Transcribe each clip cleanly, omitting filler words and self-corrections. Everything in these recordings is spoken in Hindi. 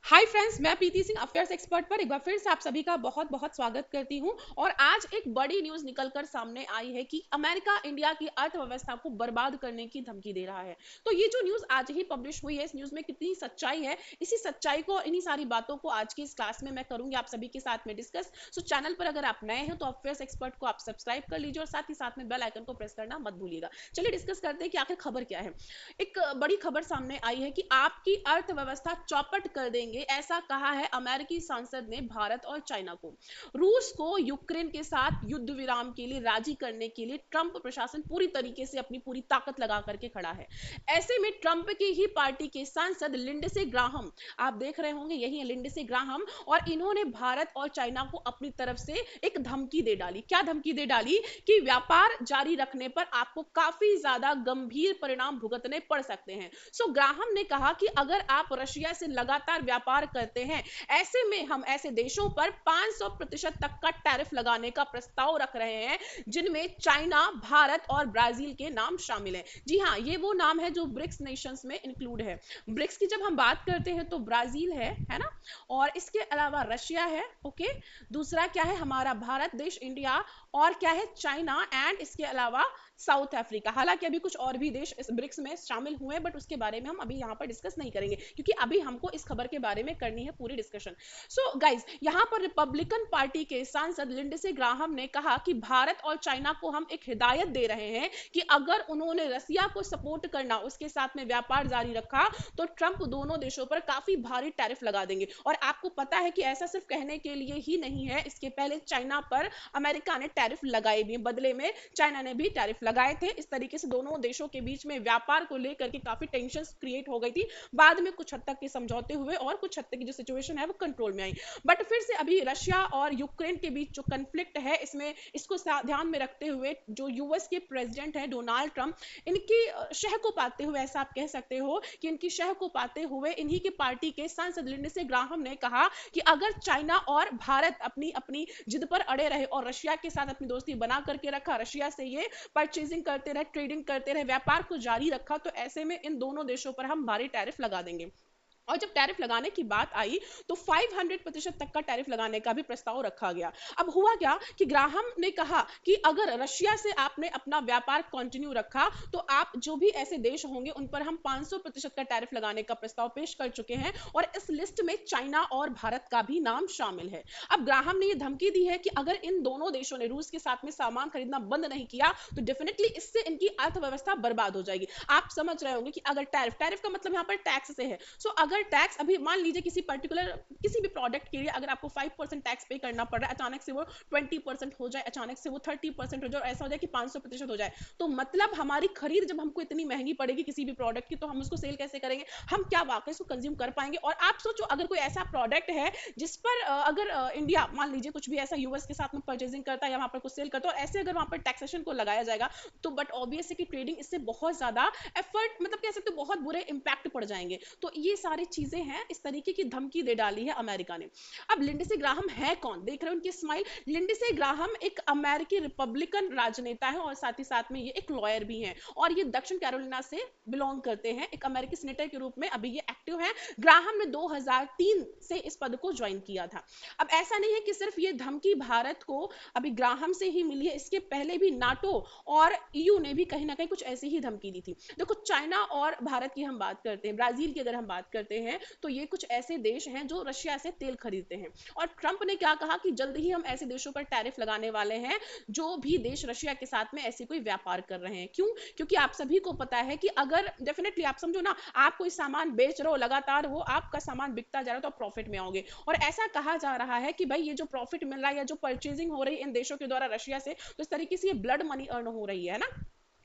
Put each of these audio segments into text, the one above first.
हाय फ्रेंड्स, मैं प्रीति सिंह अफेयर्स एक्सपर्ट पर एक बार फिर से आप सभी का बहुत बहुत स्वागत करती हूं। और आज एक बड़ी न्यूज निकलकर सामने आई है कि अमेरिका इंडिया की अर्थव्यवस्था को बर्बाद करने की धमकी दे रहा है। तो ये जो न्यूज आज ही पब्लिश हुई है, इस न्यूज में कितनी सच्चाई है, इसी सच्चाई को, इन्हीं सारी बातों को आज की इस क्लास में मैं करूंगी आप सभी के साथ में डिस्कस। सो चैनल पर अगर आप नए हैं तो अफेयर्स एक्सपर्ट को आप सब्सक्राइब कर लीजिए और साथ ही साथ में बेल आइकन को प्रेस करना मत भूलिएगा। चलिए डिस्कस करते हैं कि आखिर खबर क्या है। एक बड़ी खबर सामने आई है कि आपकी अर्थव्यवस्था चौपट कर देंगे, ऐसा कहा है अमेरिकी सांसद ने भारत और चाइना को। रूस को यूक्रेन के साथ युद्ध विराम के लिए राजी करने के लिए ट्रंप प्रशासन पूरी तरीके से अपनी पूरी ताकत लगा करके खड़ा है। ऐसे में ट्रंप की ही पार्टी के सांसद लिंडसे ग्राहम, आप देख रहे होंगे यही है लिंडसे ग्राहम, और इन्होंने भारत और चाइना को अपनी तरफ से एक धमकी दे डाली। क्या धमकी दे डाली? कि व्यापार जारी रखने पर आपको काफी ज्यादा गंभीर परिणाम भुगतने पड़ सकते हैं। सो ग्राहम ने कहा कि अगर आप रशिया से लगातार व्यापार करते हैं, ऐसे में हम ऐसे देशों पर 500% तक का टैरिफ लगाने का प्रस्ताव रख रहे हैं, जिनमें चाइना, भारत और ब्राजील के नाम शामिल हैं। जी हाँ, ये वो नाम है जो ब्रिक्स नेशंस में इंक्लूड है। ब्रिक्स की जब हम बात करते हैं तो ब्राजील है ना, और इसके अलावा रशिया है, ओके। दूसरा क्या है? हमारा भारत देश, इंडिया, और क्या है? चाइना, एंड इसके अलावा साउथ अफ्रीका। हालांकि अभी कुछ और भी देश इस ब्रिक्स में शामिल हुए, बट उसके बारे में हम अभी यहाँ पर डिस्कस नहीं करेंगे, क्योंकि अभी हमको इस खबर के बारे में करनी है पूरी डिस्कशन। सो गाइज, यहाँ पर रिपब्लिकन पार्टी के सांसद लिंडसे ग्राहम ने कहा कि भारत और चाइना को हम एक हिदायत दे रहे हैं कि अगर उन्होंने रसिया को सपोर्ट करना, उसके साथ में व्यापार जारी रखा, तो ट्रंप दोनों देशों पर काफी भारी टैरिफ लगा देंगे। और आपको पता है कि ऐसा सिर्फ कहने के लिए ही नहीं है, इसके पहले चाइना पर अमेरिका ने टैरिफ लगाए भी, बदले में चाइना ने भी टैरिफ लगाए थे। इस तरीके से दोनों देशों के बीच में व्यापार को लेकर के काफी टेंशन क्रिएट हो गई थी। बाद में कुछ हद तक के समझौते हुए और कुछ हद तक की जो सिचुएशन है वो कंट्रोल में आई। बट फिर से अभी रशिया और यूक्रेन के बीच जो कंफ्लिक्ट है, इसमें इसको ध्यान में रखते हुए जो यूएस के प्रेसिडेंट है डोनाल्ड ट्रंप, इनकी शह को पाते हुए, ऐसा आप कह सकते हो कि इनकी शह को पाते हुए इन्हीं की पार्टी के सांसद लिंडसे ग्राहम ने कहा कि अगर चाइना और भारत अपनी अपनी जिद पर अड़े रहे और रशिया के साथ अपनी दोस्ती बना करके रखा, रशिया से ये परचेजिंग करते रहे, ट्रेडिंग करते रहे, व्यापार को जारी रखा, तो ऐसे में इन दोनों देशों पर हम भारी टैरिफ लगा देंगे। और जब टैरिफ लगाने की बात आई तो 500% तक का टैरिफ लगाने का भी प्रस्ताव रखा गया। अब हुआ क्या कि ग्राहम ने कहा कि अगर रशिया से आपने अपना व्यापार कंटिन्यू रखा, तो आप जो भी ऐसे देश होंगे उन पर हम 500% का टैरिफ लगाने का प्रस्ताव पेश कर चुके हैं, और इस लिस्ट में चाइना और भारत का भी नाम शामिल है। अब ग्राहम ने यह धमकी दी है कि अगर इन दोनों देशों ने रूस के साथ में सामान खरीदना बंद नहीं किया, तो डेफिनेटली इससे इनकी अर्थव्यवस्था बर्बाद हो जाएगी। आप समझ रहे होंगे कि अगर टैरिफ टैरिफ का मतलब यहाँ पर टैक्स से है। सो अगर टैक्स, अभी मान लीजिए किसी पर्टिकुलर किसी भी प्रोडक्ट के लिए अगर आपको 5% टैक्स पे करना पड़ रहा है, अचानक से वो 20% हो जाए, अचानक से वो 30% हो जाए, और ऐसा हो जाए कि 500% हो जाए, तो मतलब हमारी खरीद जब हमको इतनी महंगी पड़ेगी किसी भी प्रोडक्ट की, तो हम उसको सेल कैसे करेंगे? हम क्या वाकई उसको कंज्यूम कर पाएंगे? और आप सोचो, अगर कोई ऐसा प्रोडक्ट है जिस पर अगर इंडिया मान लीजिए कुछ भी ऐसा यूएस के साथ में परचेजिंग करता है या वहां पर कुछ सेल करता है, और ऐसे अगर वहां पर टैक्सेशन को लगाया जाएगा, तो बट ऑब्वियस है कि ट्रेडिंग इससे बहुत ज्यादा एफर्ट, मतलब कह सकते हो बहुत बुरे इंपैक्ट पड़ जाएंगे। तो ये सारी चीजें हैं, इस तरीके की धमकी दे डाली है अमेरिका ने। अब लिंडसे ग्राहम है कौन? देख रहे हो उनकी स्माइल। लिंडसे ग्राहम एक अमेरिकी रिपब्लिकन राजनेता है, और साथ ही साथ में ये एक लॉयर भी हैं, और ये दक्षिण कैरोलिना से बिलोंग करते हैं। एक अमेरिकी सीनेटर के रूप में अभी ये एक्टिव है। ग्राहम ने 2003 से इस पद को ज्वाइन किया था। अब ऐसा नहीं है कि सिर्फ ये धमकी भारत को अभी ग्राहम से ही मिली है, इसके पहले भी नाटो और ईयू ने भी कहीं ना कहीं कुछ ऐसी ही धमकी दी थी। देखो, चाइना और भारत की हम बात करते हैं, ब्राजील की अगर हम बात करते हैं, तो ये कुछ ऐसे देश हैं जो रशिया से तेल खरीदते हैं। और ट्रंप ने क्या कहा कि जल्द ही हम ऐसे देशों पर टैरिफ लगाने वाले हैं जो भी देश रशिया के साथ में ऐसे कोई व्यापार कर रहे हैं। क्यों? क्योंकि आप सभी को पता है कि अगर डेफिनेटली आप समझो ना, आप कोई सामान बेच रहे हो, लगातार वो आपका सामान बिकता जा रहा है, तो आप प्रॉफिट में आओगे। और ऐसा कहा जा रहा है कि भाई ये जो प्रॉफिट मिल रहा है या जो परचेजिंग हो रही है इन देशों के द्वारा रशिया से, तो इस तरीके से ये ब्लड मनी अर्न हो रही है ना।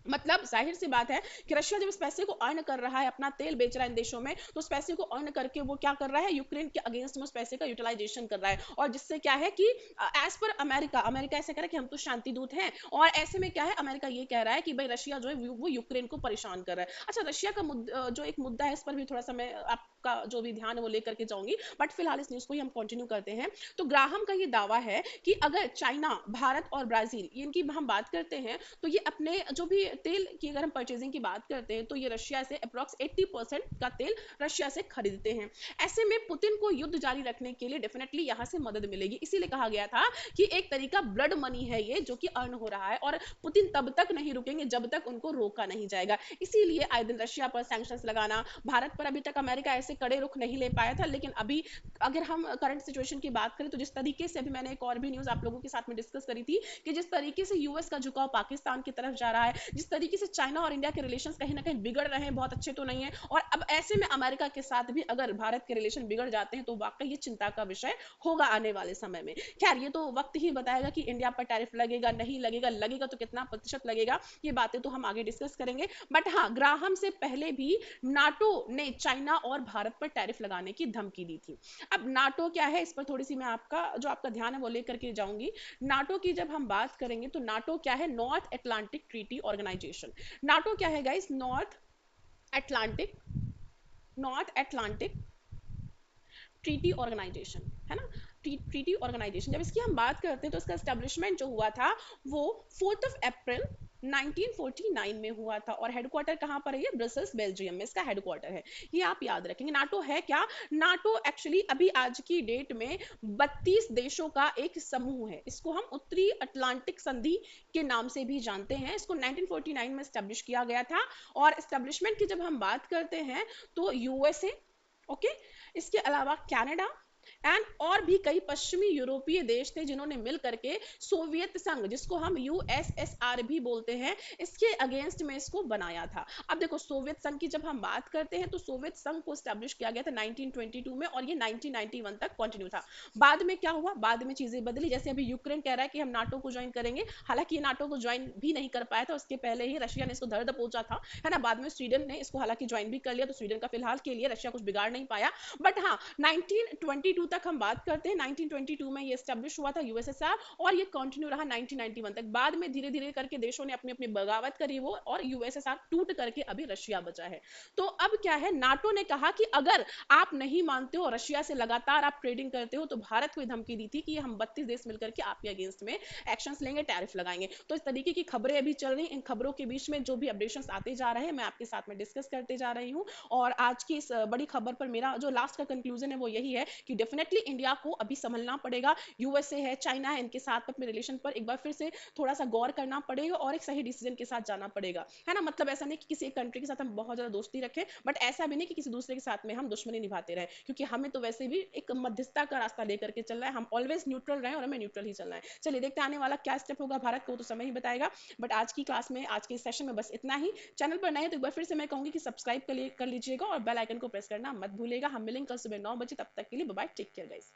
मतलब जाहिर सी बात है कि रशिया जब इस पैसे को अर्न कर रहा है, अपना तेल बेच रहा है इन देशों में, तो उस पैसे को अर्न करके वो क्या कर रहा है? यूक्रेन के अगेंस्ट में उस पैसे का यूटिलाइजेशन कर रहा है, और जिससे क्या है कि एज पर अमेरिका, अमेरिका ऐसा कह रहा है कि हम तो शांति दूत हैं, और ऐसे में क्या है, अमेरिका ये कह रहा है कि भाई रशिया जो है वो यूक्रेन को परेशान कर रहा है। अच्छा, रशिया का जो एक मुद्दा है, इस पर भी थोड़ा सा मैं आप आपका जो भी ध्यान है वो लेकर के जाऊंगी, बट फिलहाल इस न्यूज को ही हम कंटिन्यू करते हैं। तो ग्राहम का ये दावा है कि अगर चाइना, भारत और ब्राजील इनकी हम बात करते हैं तो ये अपने जो भी तेल की अगर हम परचेजिंग की बात करते हैं तो ये रशिया से अप्रॉक्स 80% का तेल रशिया से खरीदते हैं। ऐसे में पुतिन को युद्ध जारी रखने के लिए डेफिनेटली यहां से मदद मिलेगी। इसीलिए कहा गया था कि एक तरीका ब्लड मनी है ये जो कि अर्न हो रहा है, और पुतिन तब तक नहीं रुकेंगे जब तक उनको रोका नहीं जाएगा। इसीलिए आए दिन रशिया पर सैंक्शंस लगाना। भारत पर अभी तक अमेरिका ऐसे कड़े रुख नहीं ले पाया था, लेकिन अभी अगर हम करंट सिचुएशन की बात करें तो जिस तरीके से अभी मैंने एक और भी न्यूज आप लोगों के साथ में डिस्कस करी थी कि जिस तरीके से यूएस का झुकाव पाकिस्तान की तरफ जा रहा है, जिस तरीके से चाइना और इंडिया के रिलेशंस कहीं ना कहीं बिगड़ रहे हैं, बहुत अच्छे तो नहीं है, और अब ऐसे में अमेरिका के साथ भी अगर भारत के रिलेशन बिगड़ जाते हैं तो वाकई ये चिंता का विषय होगा आने वाले समय में। खैर ये तो वक्त ही बताएगा कि इंडिया पर टैरिफ लगेगा नहीं लगेगा, लगेगा तो कितना प्रतिशत लगेगा, ये बातें तो हम आगे डिस्कस करेंगे। बट हाँ, ग्राहम से पहले भी नाटो ने चाइना और भारत पर टैरिफ लगाने की धमकी दी थी। अब नाटो क्या है, इस पर थोड़ी सी मैं आपका ध्यान है वो लेकर के जाऊंगी। नाटो की जब हम बात करेंगे तो नाटो क्या है, North Atlantic Treaty Organization. NATO क्या है guys, Atlantic North Atlantic Treaty Organization है ना। ट्रीटी ऑर्गेनाइजेशन जब इसकी हम बात करते हैं तो इसका एस्टेब्लिशमेंट जो हुआ था वो 4 अप्रैल 1949 में हुआ था, और हेडक्वार्टर कहां पर है, ब्रसल्स बेल्जियम में इसका हेडक्वार्टर है। ये आप याद रखेंगे। नाटो है क्या, नाटो एक्चुअली अभी आज की डेट में 32 देशों का एक समूह है। इसको हम उत्तरी अटलांटिक संधि के नाम से भी जानते हैं। इसको 1949 में स्टैब्लिश किया गया था। और एस्टेब्लिशमेंट की जब हम बात करते हैं तो यूएसए, ओके, इसके अलावा कनाडा एंड और भी कई पश्चिमी यूरोपीय देश थे जिन्होंने मिल करके सोवियत संघ, जिसको हम यूएसएसआर भी बोलते हैं, इसके अगेंस्ट में इसको बनाया था। अब देखो सोवियत संघ की जब हम बात करते हैं तो सोवियत संघ को स्टैब्लिश किया गया था 1922 में, और ये 1991 तक कंटिन्यू था। बाद में क्या हुआ, बाद में चीजें बदली। जैसे अभी यूक्रेन कह रहा है कि हम नाटो को ज्वाइन करेंगे, हालांकि ये नाटो को ज्वाइन भी नहीं कर पाया था, उसके पहले ही रशिया ने इसको दर्द पहुंचा था, है ना। बाद में स्वीडन ने इसको हालांकि ज्वाइन भी कर लिया, तो स्वीडन का फिलहाल के लिए रशिया कुछ बिगाड़ नहीं पाया। बट हाँ, 1922 तक हम बात करते हैं, 1922 में ये एस्टेब्लिश हुआ था यूएसएसआर, और ये कंटिन्यू रहा 1991 तक। बाद में धीरे धीरे करके देशों ने अपनी अपनी बगावत करी वो, और यूएसएसआर टूट करके अभी रशिया बचा है। तो अब क्या है, नाटो ने कहा कि अगर आप नहीं मानते हो, रशिया से लगातार आप ट्रेडिंग करते हो, तो भारत को धमकी दी थी कि हम 32 देश मिलकर के आपके अगेंस्ट में एक्शंस लेंगे, टैरिफ लगाएंगे। तो इस तरीके की खबरें अभी चल रही, इन खबरों के बीच में जो भी अपडेशंस आते जा रहे हैं मैं आपके साथ में डिस्कस करते जा रही हूँ। और आज की इस बड़ी खबर पर मेरा जो लास्ट का कंक्लूजन है वो यही है कि डेफिनेटली इंडिया को अभी संभलना पड़ेगा। यूएसए है, चाइना है, इनके साथ अपने रिलेशन पर एक बार फिर से थोड़ा सा गौर करना पड़ेगा और एक सही डिसीजन के साथ जाना पड़ेगा, है ना। मतलब ऐसा नहीं कि किसी एक कंट्री के साथ हम बहुत ज्यादा दोस्ती रखें, बट ऐसा भी नहीं कि किसी दूसरे के साथ में हम दुश्मनी निभाते रहे, क्योंकि हमें तो वैसे भी एक मध्यस्थता का रास्ता लेकर के चलना है। हम ऑलवेज न्यूट्रल रहे और हमें न्यूट्रल ही चलना है। चलिए देखते हैं आने वाला क्या स्टेप होगा भारत को, तो समय ही बताएगा। बट आज की क्लास में, आज के सेशन में बस इतना ही। चैनल पर नए तो एक बार फिर से मैं कहूंगी कि सब्सक्राइब कर लीजिएगा और बेल आइकन को प्रेस करना मत भूलिएगा। हम मिलेंगे कल सुबह 9 बजे, तब तक के लिए bye bye, take care guys.